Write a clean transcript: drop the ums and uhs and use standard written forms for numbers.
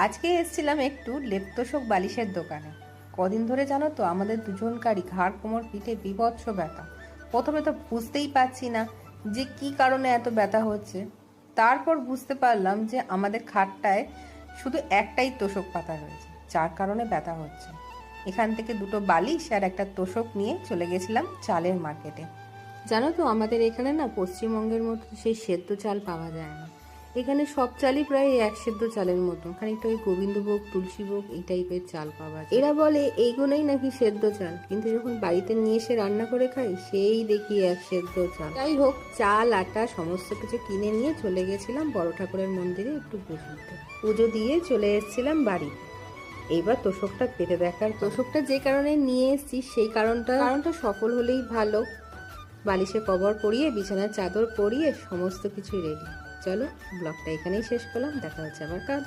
আজকে এসেছিলাম একটু লেপ্তশোক বালিশের দোকানে। কদিন ধরে জানো তো আমাদের দুজনকারই ঘাড় কোমর পিঠে বীভৎস ব্যথা। প্রথমে তো বুঝতেই পারছি না যে কি কারণে এত ব্যথা হচ্ছে। তারপর বুঝতে পারলাম যে আমাদের খাটটায় শুধু একটাই তোষক পাতা রয়েছে, যার কারণে ব্যথা হচ্ছে। এখান থেকে দুটো বালিশ আর একটা তোষক নিয়ে চলে গেছিলাম চালের মার্কেটে। জানো তো আমাদের এখানে না পশ্চিমবঙ্গের মতো সেই সেদ্ধ চাল পাওয়া যায় না। এখানে সব চালই প্রায় এক সেদ্ধ চালের মতো, খানিকটা ওই গোবিন্দভোগ তুলসীভোগ এই টাইপের চাল পাওয়া যায়। এরা বলে এইগুলোই নাকি সেদ্ধ চাল, কিন্তু যখন বাড়িতে নিয়ে এসে রান্না করে খাই সেই দেখি এক সেদ্ধ চাল। যাই হোক, চাল আটা সমস্ত কিছু কিনে নিয়ে চলে গেছিলাম বড় ঠাকুরের মন্দিরে একটু পুজো দিতে। পুজো দিয়ে চলে এসেছিলাম বাড়ি। এইবার তোষকটা পেতে দেখার, তোষকটা যে কারণে নিয়ে এসেছি সেই কারণটা সফল হলেই ভালো। বালিশে কভার পরিয়ে বিছানার চাদর পরিয়ে সমস্ত কিছু রেডি। চলো ব্লগটা এখানেই শেষ করলাম, দেখা হচ্ছে আবার কাল।